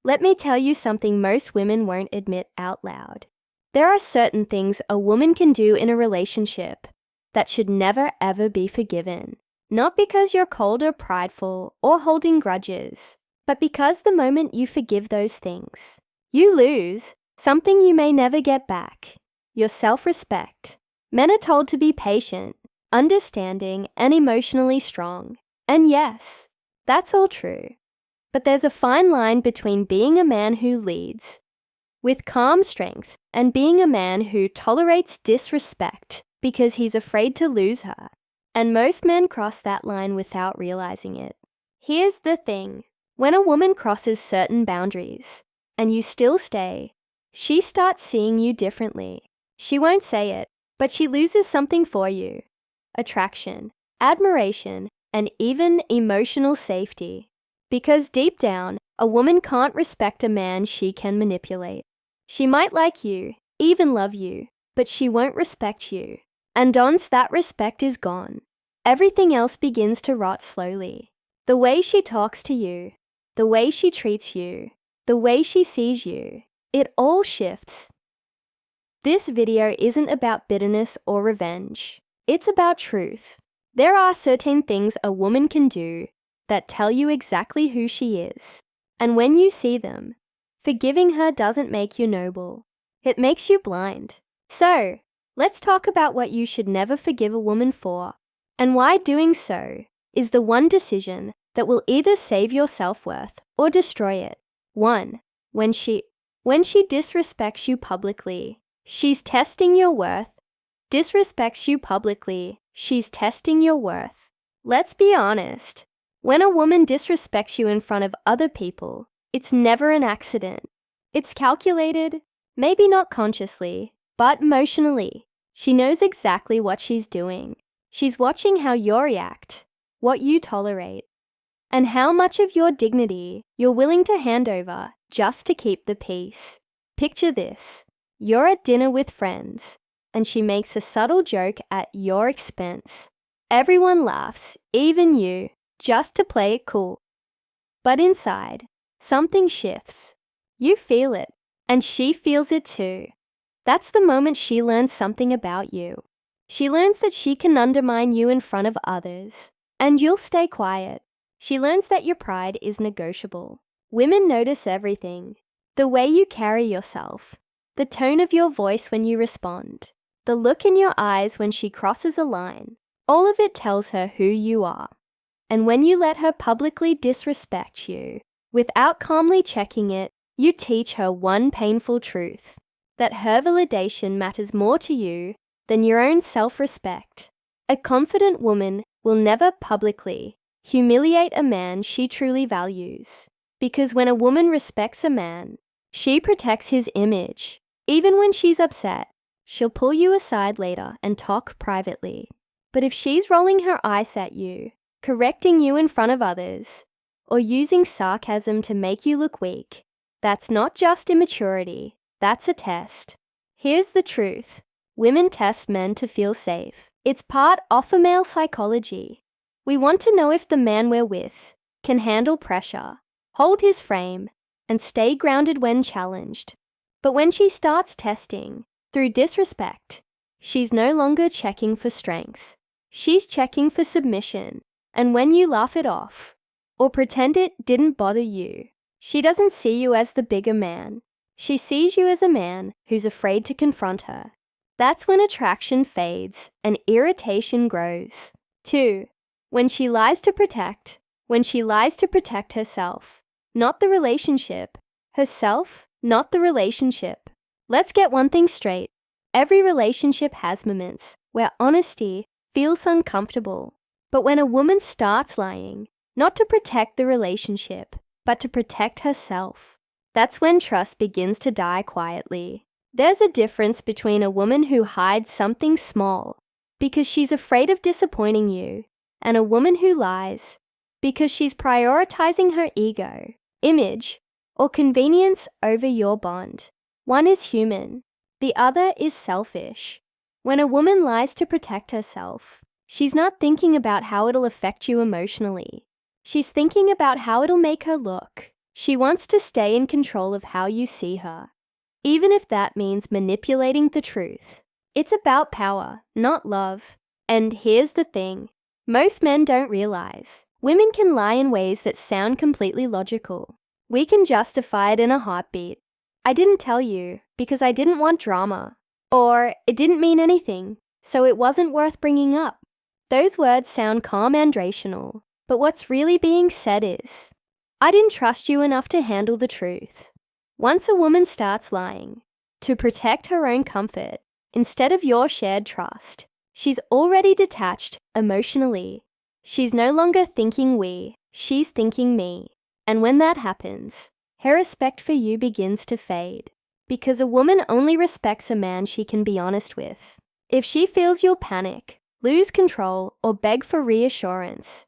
Let me tell you something most women won't admit out loud. There are certain things a woman can do in a relationship that should never ever be forgiven. Not because you're cold or prideful or holding grudges, but because the moment you forgive those things, you lose something you may never get back: your self-respect. Men are told to be patient, understanding, and emotionally strong. And yes, that's all true. But there's a fine line between being a man who leads with calm strength and being a man who tolerates disrespect because he's afraid to lose her. And most men cross that line without realizing it. Here's the thing: when a woman crosses certain boundaries and you still stay, she starts seeing you differently. She won't say it, but she loses something for you: attraction, admiration, and even emotional safety. Because deep down, a woman can't respect a man she can manipulate. She might like you, even love you, but she won't respect you. And once that respect is gone, everything else begins to rot slowly. The way she talks to you, the way she treats you, the way she sees you, it all shifts. This video isn't about bitterness or revenge. It's about truth. There are certain things a woman can do that tell you exactly who she is. And when you see them, forgiving her doesn't make you noble. It makes you blind. So, let's talk about what you should never forgive a woman for, and why doing so is the one decision that will either save your self-worth or destroy it. 1. When she disrespects you publicly, she's testing your worth. Disrespects you publicly, she's testing your worth. Let's be honest. When a woman disrespects you in front of other people, it's never an accident. It's calculated, maybe not consciously, but emotionally. She knows exactly what she's doing. She's watching how you react, what you tolerate, and how much of your dignity you're willing to hand over just to keep the peace. Picture this: you're at dinner with friends, and she makes a subtle joke at your expense. Everyone laughs, even you, just to play it cool. But inside, something shifts. You feel it, and she feels it too. That's the moment she learns something about you. She learns that she can undermine you in front of others, and you'll stay quiet. She learns that your pride is negotiable. Women notice everything: the way you carry yourself, the tone of your voice when you respond, the look in your eyes when she crosses a line. All of it tells her who you are. And when you let her publicly disrespect you, without calmly checking it, you teach her one painful truth: that her validation matters more to you than your own self-respect. A confident woman will never publicly humiliate a man she truly values. Because when a woman respects a man, she protects his image. Even when she's upset, she'll pull you aside later and talk privately. But if she's rolling her eyes at you, correcting you in front of others, or using sarcasm to make you look weak, that's not just immaturity, that's a test. Here's the truth: women test men to feel safe. It's part alpha male psychology. We want to know if the man we're with can handle pressure, hold his frame, and stay grounded when challenged. But when she starts testing through disrespect, she's no longer checking for strength. She's checking for submission. And when you laugh it off, or pretend it didn't bother you, she doesn't see you as the bigger man. She sees you as a man who's afraid to confront her. That's when attraction fades and irritation grows. 2. When she lies to protect herself, not the relationship. Herself, not the relationship. Let's get one thing straight. Every relationship has moments where honesty feels uncomfortable. But when a woman starts lying, not to protect the relationship, but to protect herself, that's when trust begins to die quietly. There's a difference between a woman who hides something small because she's afraid of disappointing you, and a woman who lies because she's prioritizing her ego, image, or convenience over your bond. One is human, the other is selfish. When a woman lies to protect herself, she's not thinking about how it'll affect you emotionally. She's thinking about how it'll make her look. She wants to stay in control of how you see her, even if that means manipulating the truth. It's about power, not love. And here's the thing. Most men don't realize. Women can lie in ways that sound completely logical. We can justify it in a heartbeat. I didn't tell you because I didn't want drama. Or it didn't mean anything, so it wasn't worth bringing up. Those words sound calm and rational, but what's really being said is, I didn't trust you enough to handle the truth. Once a woman starts lying, to protect her own comfort, instead of your shared trust, she's already detached emotionally. She's no longer thinking we, she's thinking me. And when that happens, her respect for you begins to fade. Because a woman only respects a man she can be honest with. If she feels you'll panic, lose control, or beg for reassurance,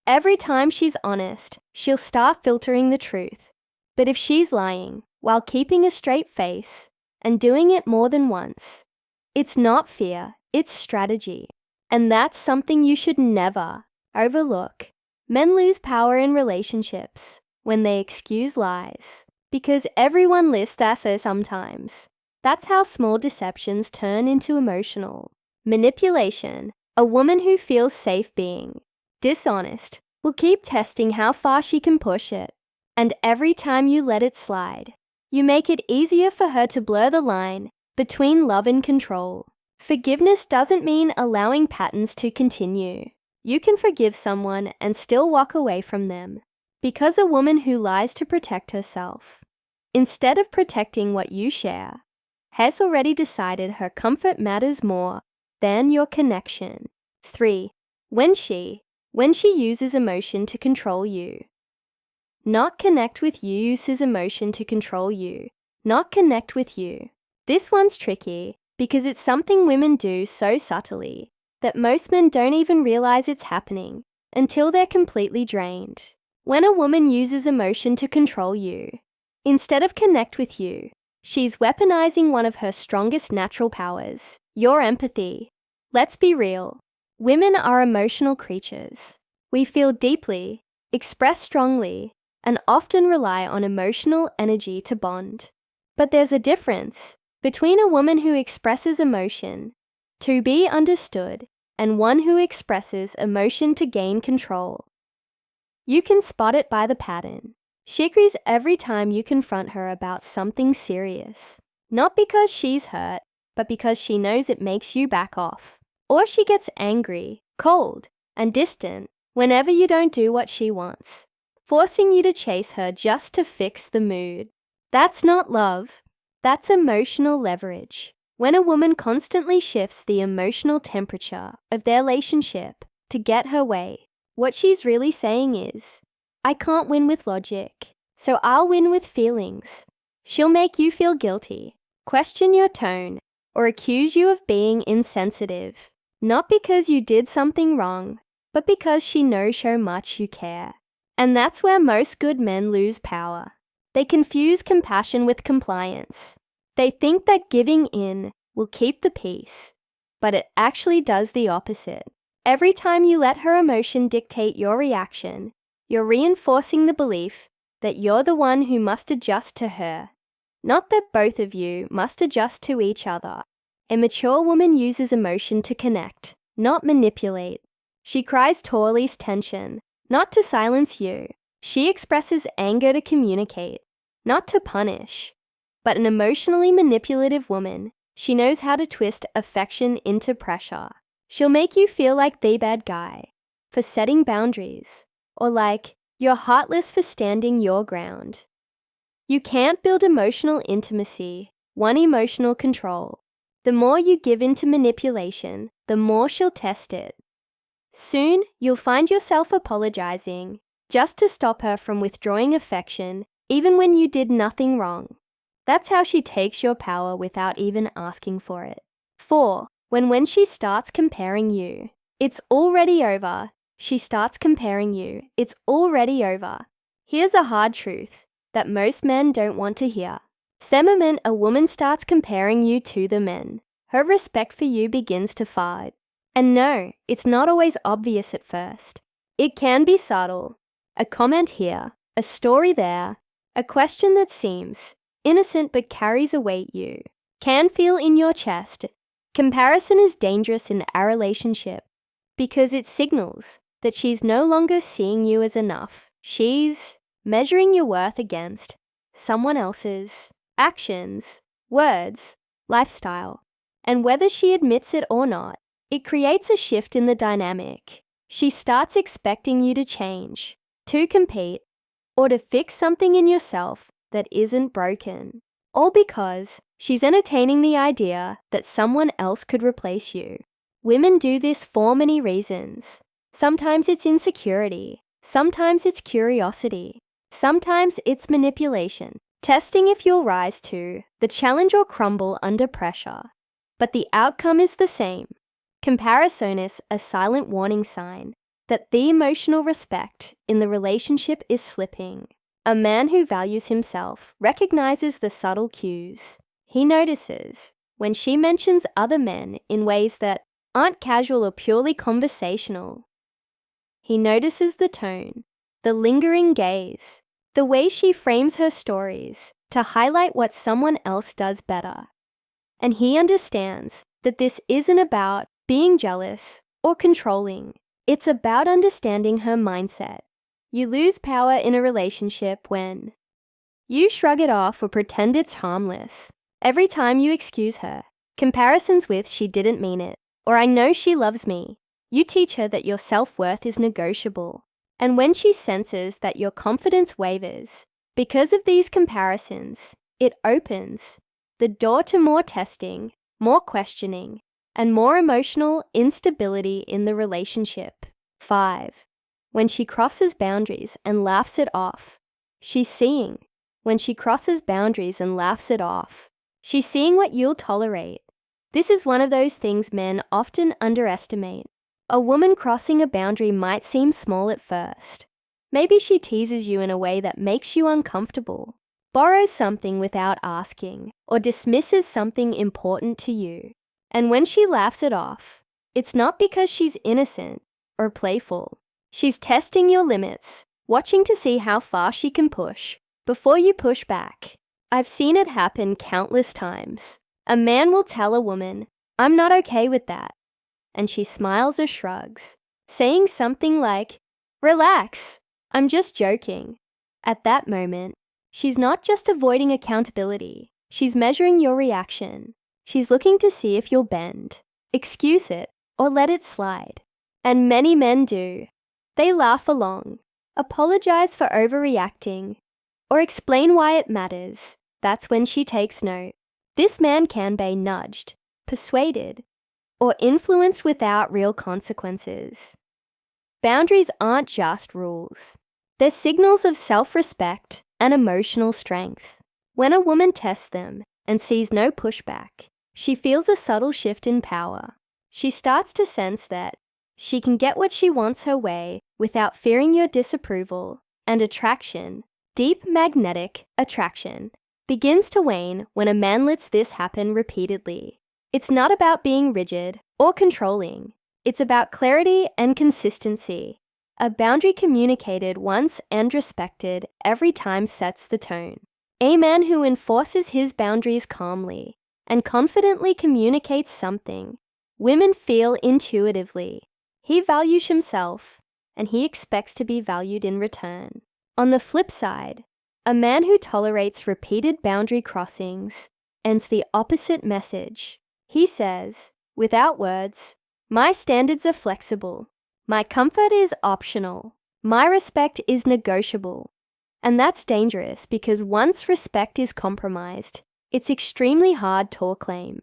every time she's honest, she'll start filtering the truth. But if she's lying, while keeping a straight face, and doing it more than once, it's not fear, it's strategy. And that's something you should never overlook. Men lose power in relationships when they excuse lies, because everyone lists that sometimes. That's how small deceptions turn into emotional manipulation. A woman who feels safe being dishonest will keep testing how far she can push it. And every time you let it slide, you make it easier for her to blur the line between love and control. Forgiveness doesn't mean allowing patterns to continue. You can forgive someone and still walk away from them. Because a woman who lies to protect herself, instead of protecting what you share, has already decided her comfort matters more than your connection. 3. When she uses emotion to control you. Not connect with you uses emotion to control you. Not connect with you. This one's tricky because it's something women do so subtly that most men don't even realize it's happening until they're completely drained. When a woman uses emotion to control you, instead of connect with you, she's weaponizing one of her strongest natural powers, your empathy. Let's be real. Women are emotional creatures. We feel deeply, express strongly, and often rely on emotional energy to bond. But there's a difference between a woman who expresses emotion to be understood and one who expresses emotion to gain control. You can spot it by the pattern. She agrees every time you confront her about something serious, not because she's hurt, but because she knows it makes you back off. Or she gets angry, cold, and distant whenever you don't do what she wants, forcing you to chase her just to fix the mood. That's not love. That's emotional leverage. When a woman constantly shifts the emotional temperature of their relationship to get her way, what she's really saying is, I can't win with logic, so I'll win with feelings. She'll make you feel guilty, question your tone, or accuse you of being insensitive, not because you did something wrong, but because she knows how much you care. And that's where most good men lose power. They confuse compassion with compliance. They think that giving in will keep the peace, but it actually does the opposite. Every time you let her emotion dictate your reaction, you're reinforcing the belief that you're the one who must adjust to her, not that both of you must adjust to each other. A mature woman uses emotion to connect, not manipulate. She cries to release tension, not to silence you. She expresses anger to communicate, not to punish. But an emotionally manipulative woman, she knows how to twist affection into pressure. She'll make you feel like the bad guy for setting boundaries, or like you're heartless for standing your ground. You can't build emotional intimacy, one emotional control. The more you give into manipulation, the more she'll test it. Soon, you'll find yourself apologizing just to stop her from withdrawing affection, even when you did nothing wrong. That's how she takes your power without even asking for it. 4. When she starts comparing you, it's already over. She starts comparing you, it's already over. Here's a hard truth that most men don't want to hear. The moment a woman starts comparing you to the men, her respect for you begins to fade. And no, it's not always obvious at first. It can be subtle. A comment here, a story there, A question that seems innocent but carries a weight you can feel in your chest. Comparison is dangerous in our relationship because it signals that she's no longer seeing you as enough. She's measuring your worth against someone else's actions, words, lifestyle. And whether she admits it or not, it creates a shift in the dynamic. She starts expecting you to change, to compete, or to fix something in yourself that isn't broken. All because she's entertaining the idea that someone else could replace you. Women do this for many reasons. Sometimes it's insecurity. Sometimes it's curiosity. Sometimes it's manipulation, testing if you'll rise to the challenge or crumble under pressure. But the outcome is the same. Comparison is a silent warning sign that the emotional respect in the relationship is slipping. A man who values himself recognizes the subtle cues. He notices when she mentions other men in ways that aren't casual or purely conversational. He notices the tone, the lingering gaze, the way she frames her stories to highlight what someone else does better. And he understands that this isn't about being jealous or controlling. It's about understanding her mindset. You lose power in a relationship when you shrug it off or pretend it's harmless. Every time you excuse her, comparisons with "she didn't mean it" or "I know she loves me," you teach her that your self-worth is negotiable. And when she senses that your confidence wavers because of these comparisons, it opens the door to more testing, more questioning, and more emotional instability in the relationship. 5. When she crosses boundaries and laughs it off. She's seeing. When she crosses boundaries and laughs it off, she's seeing what you'll tolerate. This is one of those things men often underestimate. A woman crossing a boundary might seem small at first. Maybe she teases you in a way that makes you uncomfortable, borrows something without asking, or dismisses something important to you. And when she laughs it off, it's not because she's innocent or playful. She's testing your limits, watching to see how far she can push before you push back. I've seen it happen countless times. A man will tell a woman, "I'm not okay with that." And she smiles or shrugs, saying something like, "Relax, I'm just joking." At that moment, she's not just avoiding accountability. She's measuring your reaction. She's looking to see if you'll bend, excuse it, or let it slide. And many men do. They laugh along, apologize for overreacting, or explain why it matters. That's when she takes note. This man can be nudged, persuaded, or influenced without real consequences. Boundaries aren't just rules. They're signals of self-respect and emotional strength. When a woman tests them and sees no pushback, she feels a subtle shift in power. She starts to sense that she can get what she wants her way without fearing your disapproval, and attraction, deep magnetic attraction, begins to wane when a man lets this happen repeatedly. It's not about being rigid or controlling. It's about clarity and consistency. A boundary communicated once and respected every time sets the tone. A man who enforces his boundaries calmly and confidently communicates something women feel intuitively. He values himself, and he expects to be valued in return. On the flip side, a man who tolerates repeated boundary crossings ends the opposite message. He says, without words, "My standards are flexible. My comfort is optional. My respect is negotiable." And that's dangerous because once respect is compromised, it's extremely hard to claim.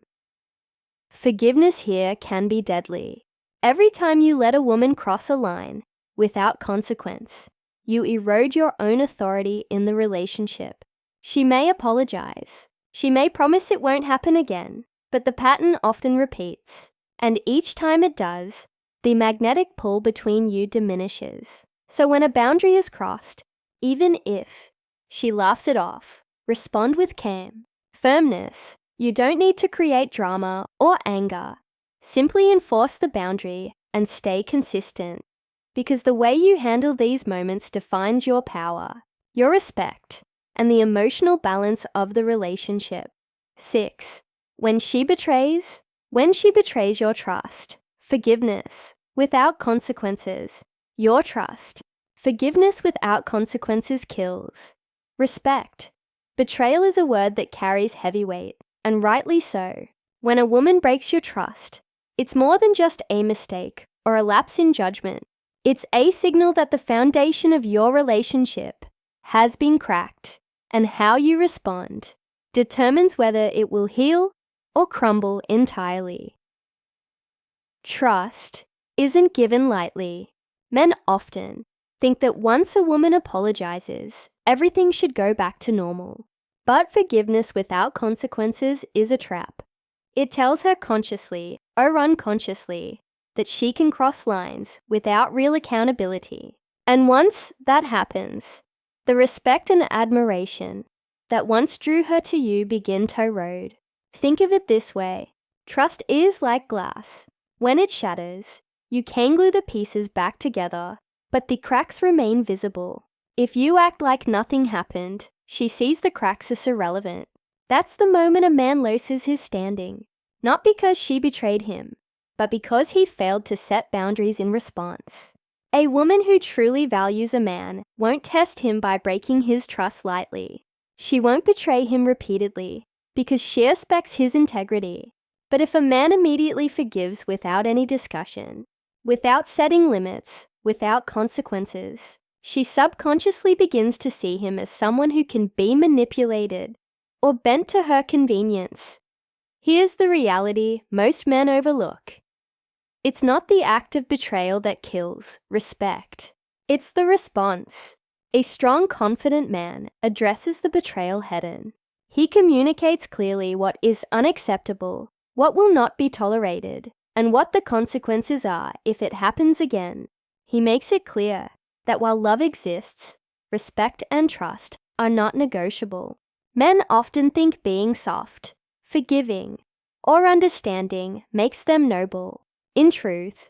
Forgiveness here can be deadly. Every time you let a woman cross a line without consequence, you erode your own authority in the relationship. She may apologize. She may promise it won't happen again, but the pattern often repeats. And each time it does, the magnetic pull between you diminishes. So when a boundary is crossed, even if she laughs it off, respond with calm, firmness. You don't need to create drama or anger. Simply enforce the boundary and stay consistent, because the way you handle these moments defines your power, your respect, and the emotional balance of the relationship. 6. When she betrays your trust. Forgiveness without consequences. Your trust. Forgiveness without consequences kills. Respect. Betrayal is a word that carries heavy weight, and rightly so. When a woman breaks your trust, it's more than just a mistake or a lapse in judgment. It's a signal that the foundation of your relationship has been cracked, and how you respond determines whether it will heal or crumble entirely. Trust isn't given lightly. Men often think that once a woman apologizes, everything should go back to normal. But forgiveness without consequences is a trap. It tells her consciously or unconsciously that she can cross lines without real accountability. And once that happens, the respect and admiration that once drew her to you begin to erode. Think of it this way. Trust is like glass. When it shatters, you can glue the pieces back together, but the cracks remain visible. If you act like nothing happened, she sees the cracks as irrelevant. That's the moment a man loses his standing, not because she betrayed him, but because he failed to set boundaries in response. A woman who truly values a man won't test him by breaking his trust lightly. She won't betray him repeatedly because she respects his integrity. But if a man immediately forgives without any discussion, without setting limits, without consequences, she subconsciously begins to see him as someone who can be manipulated or bent to her convenience. Here's the reality most men overlook. It's not the act of betrayal that kills respect. It's the response. A strong, confident man addresses the betrayal head-on. He communicates clearly what is unacceptable, what will not be tolerated, and what the consequences are if it happens again. He makes it clear that while love exists, respect and trust are not negotiable. Men often think being soft, forgiving, or understanding makes them noble. In truth,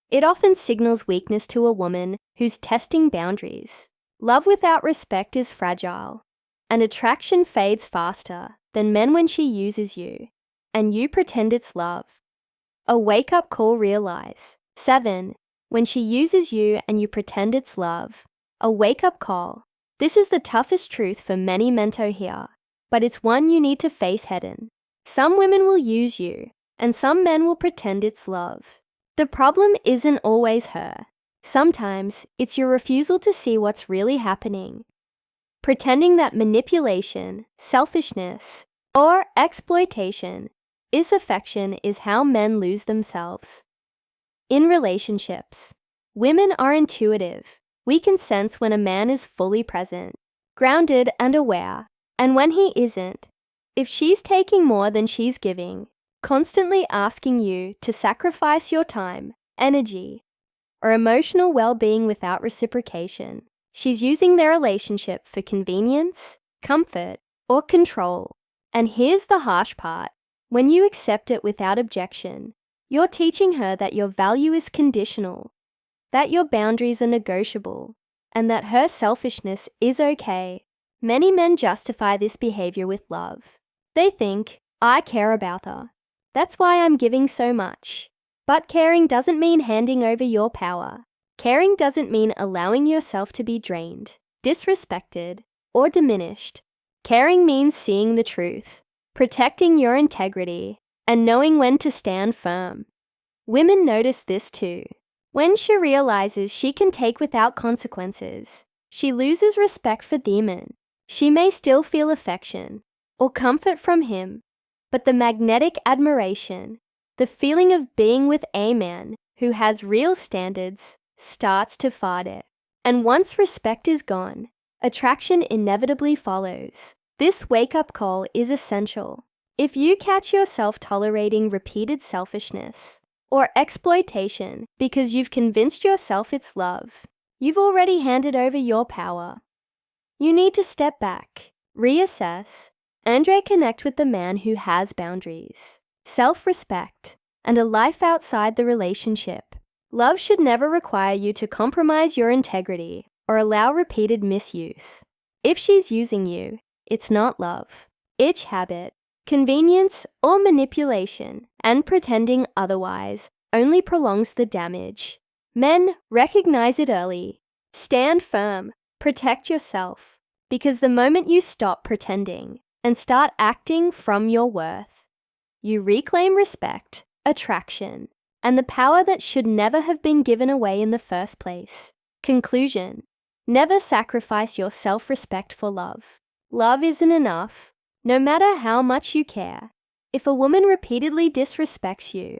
it often signals weakness to a woman who's testing boundaries. Love without respect is fragile, and attraction fades faster than men when she uses you, and you pretend it's love. A wake-up call, realize. 7. When she uses you and you pretend it's love. A wake-up call. This is the toughest truth for many men to hear, but it's one you need to face head-on. Some women will use you, and some men will pretend it's love. The problem isn't always her. Sometimes it's your refusal to see what's really happening. Pretending that manipulation, selfishness, or exploitation is affection is how men lose themselves. In relationships, women are intuitive. We can sense when a man is fully present, grounded and aware, and when he isn't. If she's taking more than she's giving, constantly asking you to sacrifice your time, energy, or emotional well-being without reciprocation, she's using their relationship for convenience, comfort, or control. And here's the harsh part. When you accept it without objection, you're teaching her that your value is conditional, that your boundaries are negotiable, and that her selfishness is okay. Many men justify this behavior with love. They think, I care about her. That's why I'm giving so much. But caring doesn't mean handing over your power. Caring doesn't mean allowing yourself to be drained, disrespected, or diminished. Caring means seeing the truth, protecting your integrity, and knowing when to stand firm. Women notice this too. When she realizes she can take without consequences, she loses respect for the man. She may still feel affection or comfort from him, but the magnetic admiration, the feeling of being with a man who has real standards, starts to fade. And once respect is gone, attraction inevitably follows. This wake-up call is essential. If you catch yourself tolerating repeated selfishness or exploitation because you've convinced yourself it's love, you've already handed over your power. You need to step back, reassess, and reconnect with the man who has boundaries, self-respect, and a life outside the relationship. Love should never require you to compromise your integrity or allow repeated misuse. If she's using you, it's not love. It's habit, convenience, or manipulation, and pretending otherwise only prolongs the damage. Men, recognize it early. Stand firm, protect yourself, because the moment you stop pretending and start acting from your worth, you reclaim respect, attraction, and the power that should never have been given away in the first place. Conclusion: never sacrifice your self-respect for love. Love isn't enough, no matter how much you care. If a woman repeatedly disrespects you,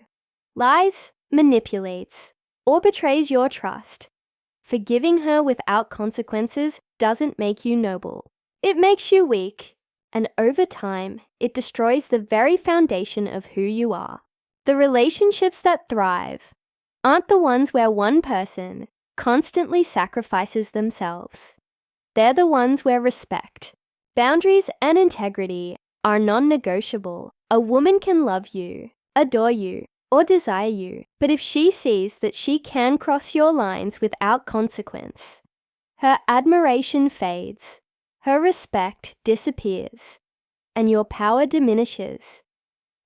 lies, manipulates, or betrays your trust, forgiving her without consequences doesn't make you noble. It makes you weak, and over time, it destroys the very foundation of who you are. The relationships that thrive aren't the ones where one person constantly sacrifices themselves. They're the ones where respect, boundaries, and integrity are non-negotiable. A woman can love you, adore you, or desire you, but if she sees that she can cross your lines without consequence, her admiration fades, her respect disappears, and your power diminishes.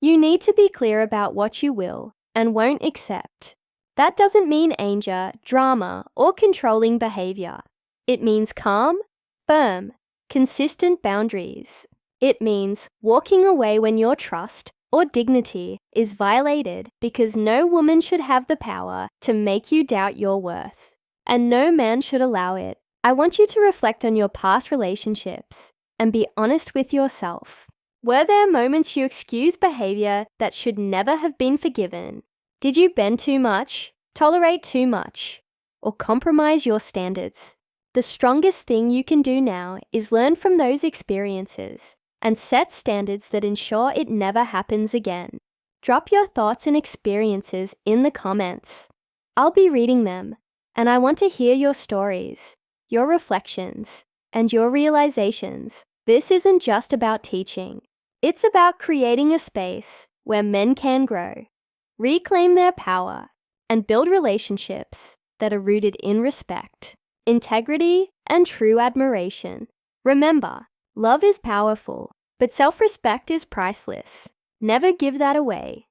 You need to be clear about what you will and won't accept. That doesn't mean anger, drama, or controlling behavior. It means calm, firm, consistent boundaries. It means walking away when your trust or dignity is violated, because no woman should have the power to make you doubt your worth, and no man should allow it. I want you to reflect on your past relationships and be honest with yourself. Were there moments you excused behavior that should never have been forgiven? Did you bend too much, tolerate too much, or compromise your standards? The strongest thing you can do now is learn from those experiences and set standards that ensure it never happens again. Drop your thoughts and experiences in the comments. I'll be reading them, and I want to hear your stories, your reflections, and your realizations. This isn't just about teaching. It's about creating a space where men can grow, reclaim their power, and build relationships that are rooted in respect, integrity, and true admiration. Remember, love is powerful, but self-respect is priceless. Never give that away.